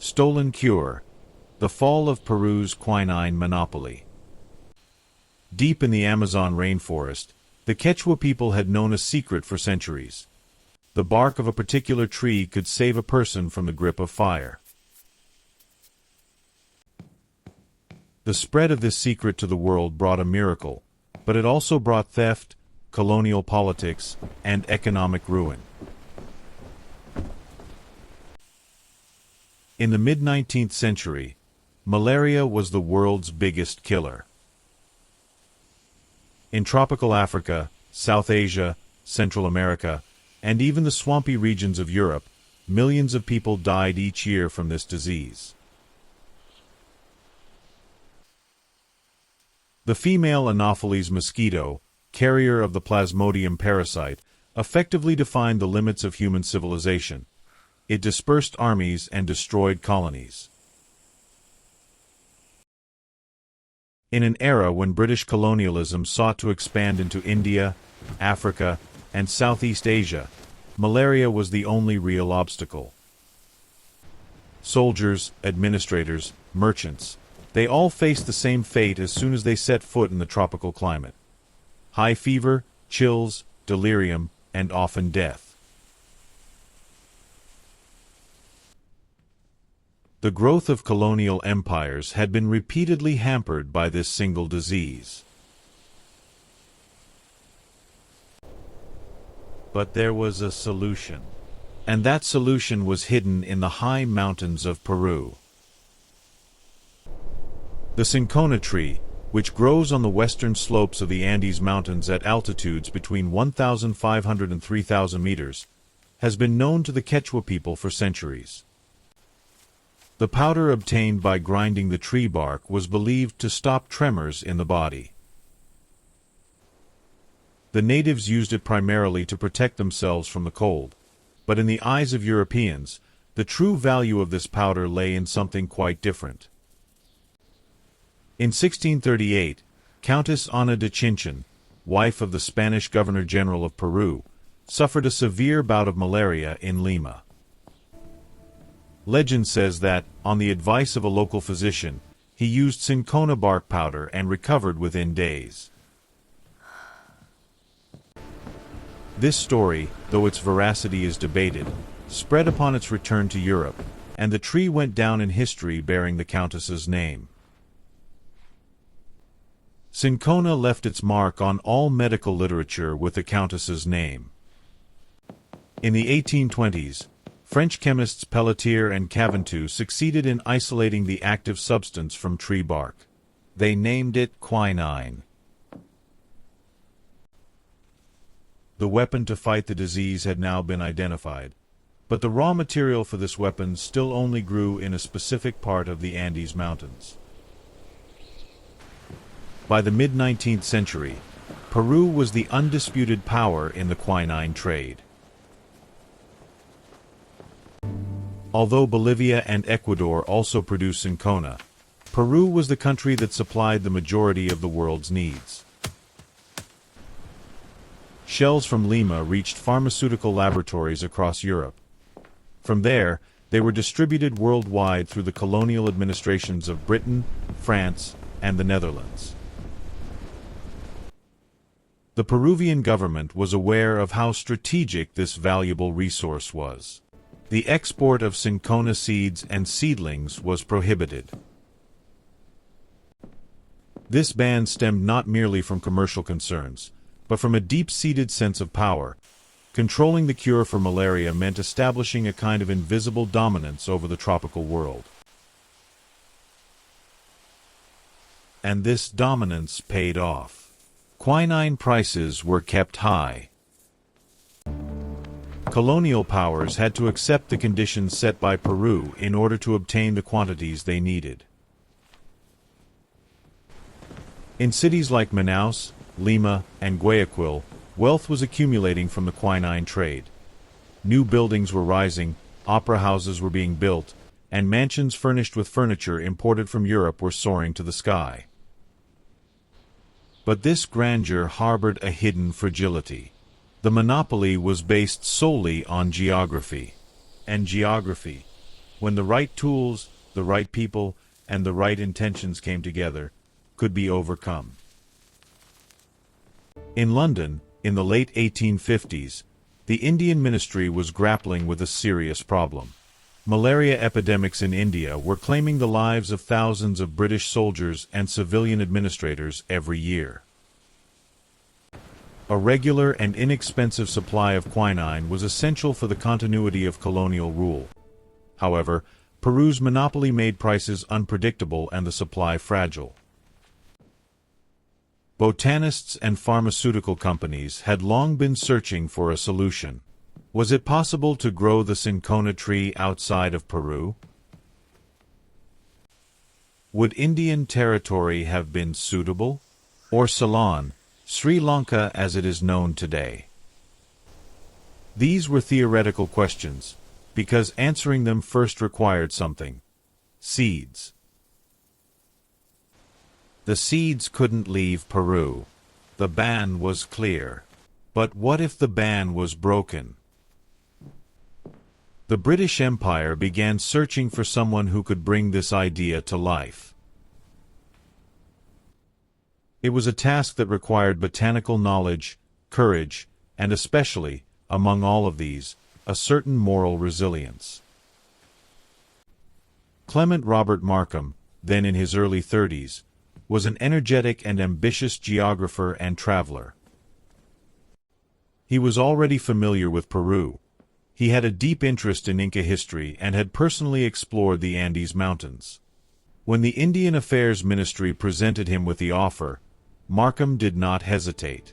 Stolen cure. The fall of Peru's quinine monopoly. Deep in the Amazon rainforest, the Quechua people had known a secret for centuries. The bark of a particular tree could save a person from the grip of fire. The spread of this secret to the world brought a miracle, but it also brought theft, colonial politics, and economic ruin. In the mid-19th century, malaria was the world's biggest killer. In tropical Africa, South Asia, Central America, and even the swampy regions of Europe, millions of people died each year from this disease. The female Anopheles mosquito, carrier of the Plasmodium parasite, effectively defined the limits of human civilization. It dispersed armies and destroyed colonies. In an era when British colonialism sought to expand into India, Africa, and Southeast Asia, malaria was the only real obstacle. Soldiers, administrators, merchants, they all faced the same fate as soon as they set foot in the tropical climate. High fever, chills, delirium, and often death. The growth of colonial empires had been repeatedly hampered by this single disease. But there was a solution. And that solution was hidden in the high mountains of Peru. The Cinchona tree, which grows on the western slopes of the Andes Mountains at altitudes between 1,500 and 3,000 meters, has been known to the Quechua people for centuries. The powder obtained by grinding the tree bark was believed to stop tremors in the body. The natives used it primarily to protect themselves from the cold, but in the eyes of Europeans, the true value of this powder lay in something quite different. In 1638, Countess Ana de Chinchon, wife of the Spanish Governor-General of Peru, suffered a severe bout of malaria in Lima. Legend says that, on the advice of a local physician, he used cinchona bark powder and recovered within days. This story, though its veracity is debated, spread upon its return to Europe, and the tree went down in history bearing the Countess's name. Cinchona left its mark on all medical literature with the Countess's name. In the 1820s, French chemists Pelletier and Caventou succeeded in isolating the active substance from tree bark. They named it quinine. The weapon to fight the disease had now been identified, but the raw material for this weapon still only grew in a specific part of the Andes Mountains. By the mid-19th century, Peru was the undisputed power in the quinine trade. Although Bolivia and Ecuador also produced cinchona, Peru was the country that supplied the majority of the world's needs. Shells from Lima reached pharmaceutical laboratories across Europe. From there, they were distributed worldwide through the colonial administrations of Britain, France, and the Netherlands. The Peruvian government was aware of how strategic this valuable resource was. The export of cinchona seeds and seedlings was prohibited. This ban stemmed not merely from commercial concerns, but from a deep-seated sense of power. Controlling the cure for malaria meant establishing a kind of invisible dominance over the tropical world. And this dominance paid off. Quinine prices were kept high. Colonial powers had to accept the conditions set by Peru in order to obtain the quantities they needed. In cities like Manaus, Lima, and Guayaquil, wealth was accumulating from the quinine trade. New buildings were rising, opera houses were being built, and mansions furnished with furniture imported from Europe were soaring to the sky. But this grandeur harbored a hidden fragility. The monopoly was based solely on geography. And geography, when the right tools, the right people, and the right intentions came together, could be overcome. In London, in the late 1850s, the Indian ministry was grappling with a serious problem. Malaria epidemics in India were claiming the lives of thousands of British soldiers and civilian administrators every year. A regular and inexpensive supply of quinine was essential for the continuity of colonial rule. However, Peru's monopoly made prices unpredictable and the supply fragile. Botanists and pharmaceutical companies had long been searching for a solution. Was it possible to grow the cinchona tree outside of Peru? Would Indian territory have been suitable? Or Ceylon, Sri Lanka as it is known today? These were theoretical questions, because answering them first required something: seeds. The seeds couldn't leave Peru. The ban was clear. But what if the ban was broken? The British Empire began searching for someone who could bring this idea to life. It was a task that required botanical knowledge, courage, and especially, among all of these, a certain moral resilience. Clement Robert Markham, then in his early 30s, was an energetic and ambitious geographer and traveler. He was already familiar with Peru. He had a deep interest in Inca history and had personally explored the Andes Mountains. When the Indian Affairs Ministry presented him with the offer, Markham did not hesitate.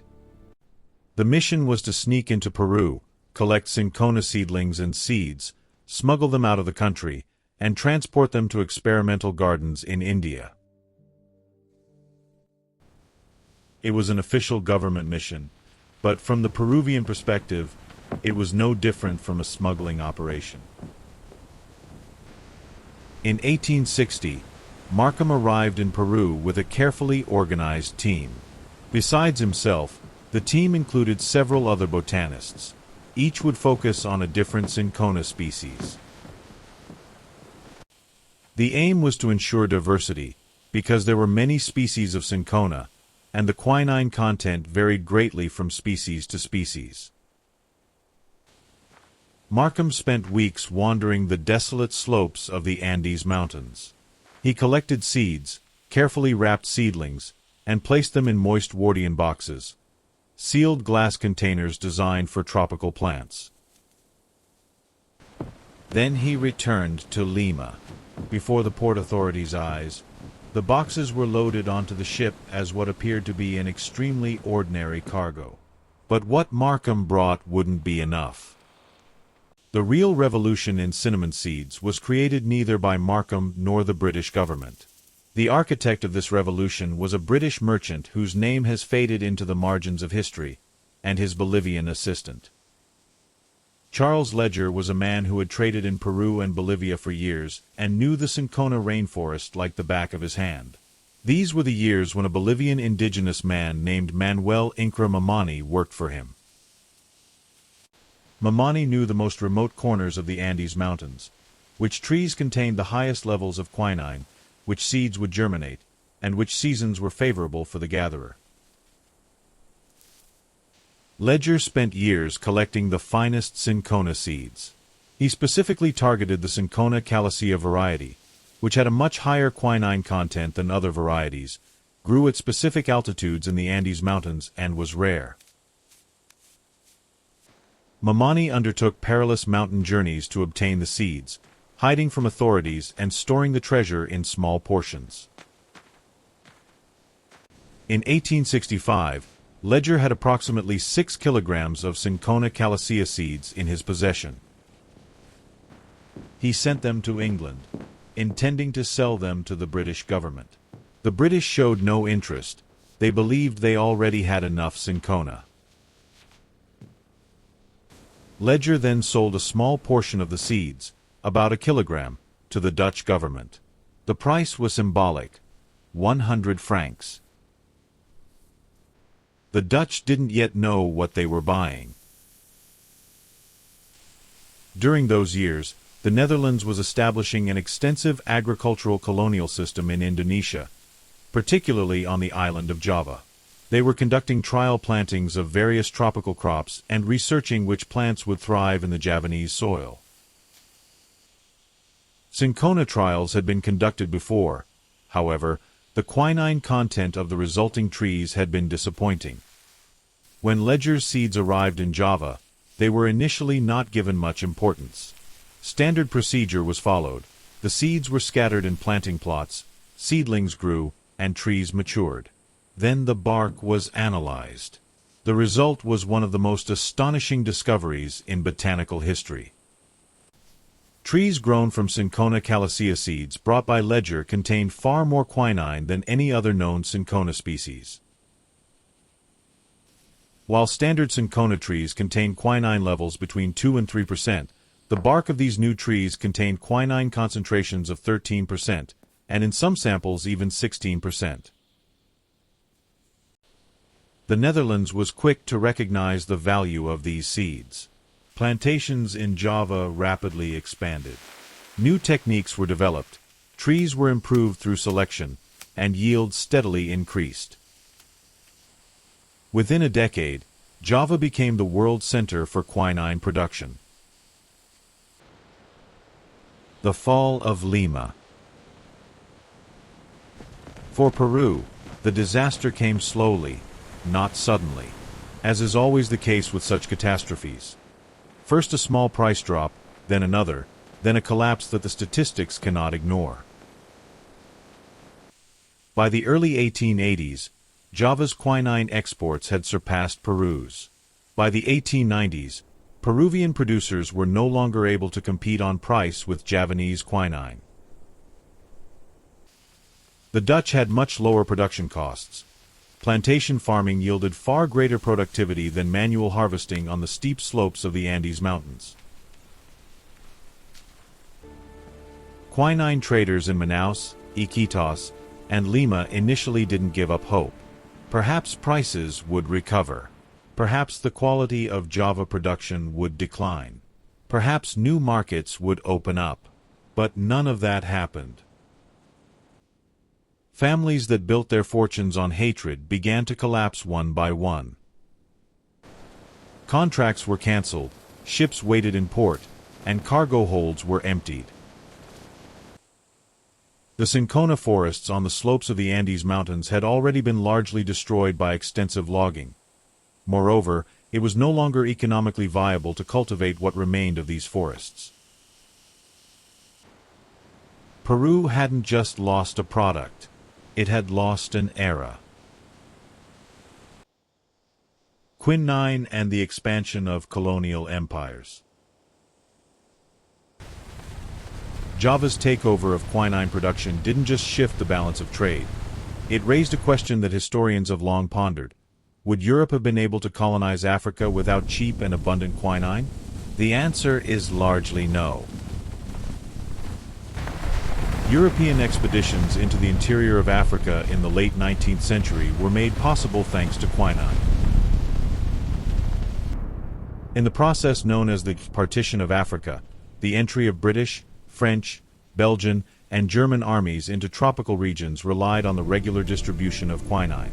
The mission was to sneak into Peru, collect cinchona seedlings and seeds, smuggle them out of the country, and transport them to experimental gardens in India. It was an official government mission, but from the Peruvian perspective, it was no different from a smuggling operation. In 1860, Markham arrived in Peru with a carefully organized team. Besides himself, the team included several other botanists. Each would focus on a different cinchona species. The aim was to ensure diversity, because there were many species of cinchona, and the quinine content varied greatly from species to species. Markham spent weeks wandering the desolate slopes of the Andes Mountains. He collected seeds, carefully wrapped seedlings, and placed them in moist Wardian boxes, sealed glass containers designed for tropical plants. Then he returned to Lima. Before the port authorities' eyes, the boxes were loaded onto the ship as what appeared to be an extremely ordinary cargo. But what Markham brought wouldn't be enough. The real revolution in cinnamon seeds was created neither by Markham nor the British government. The architect of this revolution was a British merchant whose name has faded into the margins of history, and his Bolivian assistant. Charles Ledger was a man who had traded in Peru and Bolivia for years and knew the Cinchona rainforest like the back of his hand. These were the years when a Bolivian indigenous man named Manuel Mamani worked for him. Mamani knew the most remote corners of the Andes Mountains, which trees contained the highest levels of quinine, which seeds would germinate, and which seasons were favorable for the gatherer. Ledger spent years collecting the finest cinchona seeds. He specifically targeted the Cinchona Calisaya variety, which had a much higher quinine content than other varieties, grew at specific altitudes in the Andes Mountains, and was rare. Mamani undertook perilous mountain journeys to obtain the seeds, hiding from authorities and storing the treasure in small portions. In 1865, Ledger had approximately 6 kilograms of Cinchona Calisaya seeds in his possession. He sent them to England, intending to sell them to the British government. The British showed no interest. They believed they already had enough cinchona. Ledger then sold a small portion of the seeds, about a kilogram, to the Dutch government. The price was symbolic, 100 francs. The Dutch didn't yet know what they were buying. During those years, the Netherlands was establishing an extensive agricultural colonial system in Indonesia, particularly on the island of Java. They were conducting trial plantings of various tropical crops and researching which plants would thrive in the Javanese soil. Cinchona trials had been conducted before. However, the quinine content of the resulting trees had been disappointing. When Ledger's seeds arrived in Java, they were initially not given much importance. Standard procedure was followed. The seeds were scattered in planting plots, seedlings grew, and trees matured. Then the bark was analyzed. The result was one of the most astonishing discoveries in botanical history. Trees grown from Cinchona Calisaya seeds brought by Ledger contained far more quinine than any other known Cinchona species. While standard Cinchona trees contain quinine levels between 2 and 3%, the bark of these new trees contained quinine concentrations of 13%, and in some samples even 16%. The Netherlands was quick to recognize the value of these seeds. Plantations in Java rapidly expanded. New techniques were developed, trees were improved through selection, and yields steadily increased. Within a decade, Java became the world center for quinine production. The fall of Lima. For Peru, the disaster came slowly, not suddenly, as is always the case with such catastrophes. First a small price drop, then another, then a collapse that the statistics cannot ignore. By the early 1880s, Java's quinine exports had surpassed Peru's. By the 1890s, Peruvian producers were no longer able to compete on price with Javanese quinine. The Dutch had much lower production costs. Plantation farming yielded far greater productivity than manual harvesting on the steep slopes of the Andes Mountains. Quinine traders in Manaus, Iquitos, and Lima initially didn't give up hope. Perhaps prices would recover. Perhaps the quality of Java production would decline. Perhaps new markets would open up. But none of that happened. Families that built their fortunes on hatred began to collapse one by one. Contracts were canceled, ships waited in port, and cargo holds were emptied. The Cinchona forests on the slopes of the Andes Mountains had already been largely destroyed by extensive logging. Moreover, it was no longer economically viable to cultivate what remained of these forests. Peru hadn't just lost a product. It had lost an era. Quinine and the expansion of colonial empires. Java's takeover of quinine production didn't just shift the balance of trade. It raised a question that historians have long pondered. Would Europe have been able to colonize Africa without cheap and abundant quinine? The answer is largely no. European expeditions into the interior of Africa in the late 19th century were made possible thanks to quinine. In the process known as the Partition of Africa, the entry of British, French, Belgian, and German armies into tropical regions relied on the regular distribution of quinine.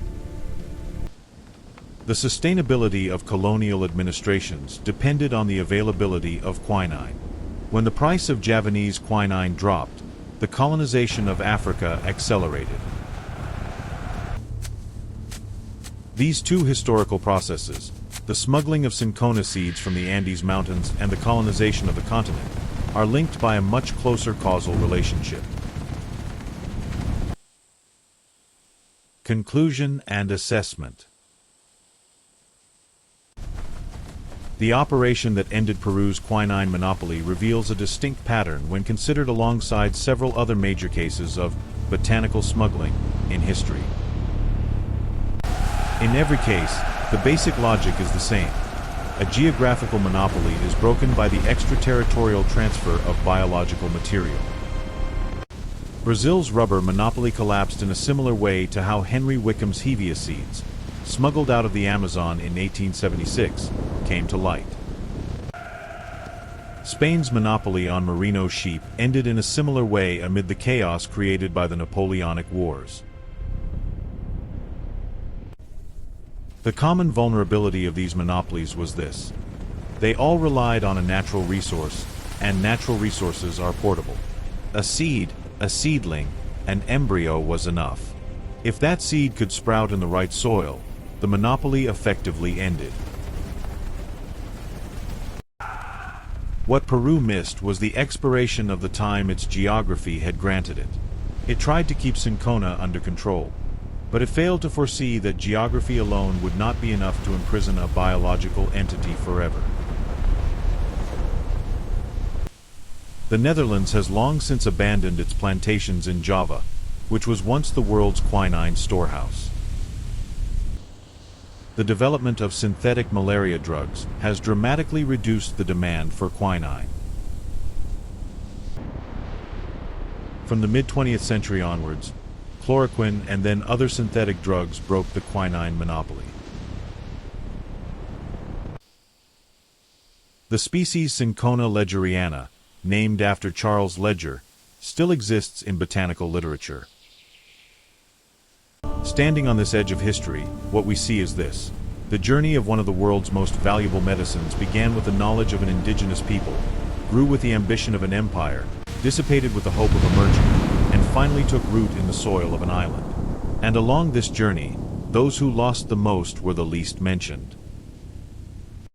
The sustainability of colonial administrations depended on the availability of quinine. When the price of Javanese quinine dropped, the colonization of Africa accelerated. These two historical processes, the smuggling of Cinchona seeds from the Andes Mountains and the colonization of the continent, are linked by a much closer causal relationship. Conclusion and assessment. The operation that ended Peru's quinine monopoly reveals a distinct pattern when considered alongside several other major cases of botanical smuggling in history. In every case, the basic logic is the same. A geographical monopoly is broken by the extraterritorial transfer of biological material. Brazil's rubber monopoly collapsed in a similar way to how Henry Wickham's hevea seeds, smuggled out of the Amazon in 1876, came to light. Spain's monopoly on merino sheep ended in a similar way amid the chaos created by the Napoleonic Wars. The common vulnerability of these monopolies was this: they all relied on a natural resource, and natural resources are portable. A seed, a seedling, an embryo was enough. If that seed could sprout in the right soil, the monopoly effectively ended. What Peru missed was the expiration of the time its geography had granted it. It tried to keep Cinchona under control, but it failed to foresee that geography alone would not be enough to imprison a biological entity forever. The Netherlands has long since abandoned its plantations in Java, which was once the world's quinine storehouse. The development of synthetic malaria drugs has dramatically reduced the demand for quinine. From the mid-20th century onwards, chloroquine and then other synthetic drugs broke the quinine monopoly. The species Cinchona ledgeriana, named after Charles Ledger, still exists in botanical literature. Standing on this edge of history, what we see is this: the journey of one of the world's most valuable medicines began with the knowledge of an indigenous people, grew with the ambition of an empire, dissipated with the hope of emerging, and finally took root in the soil of an island. And along this journey, those who lost the most were the least mentioned.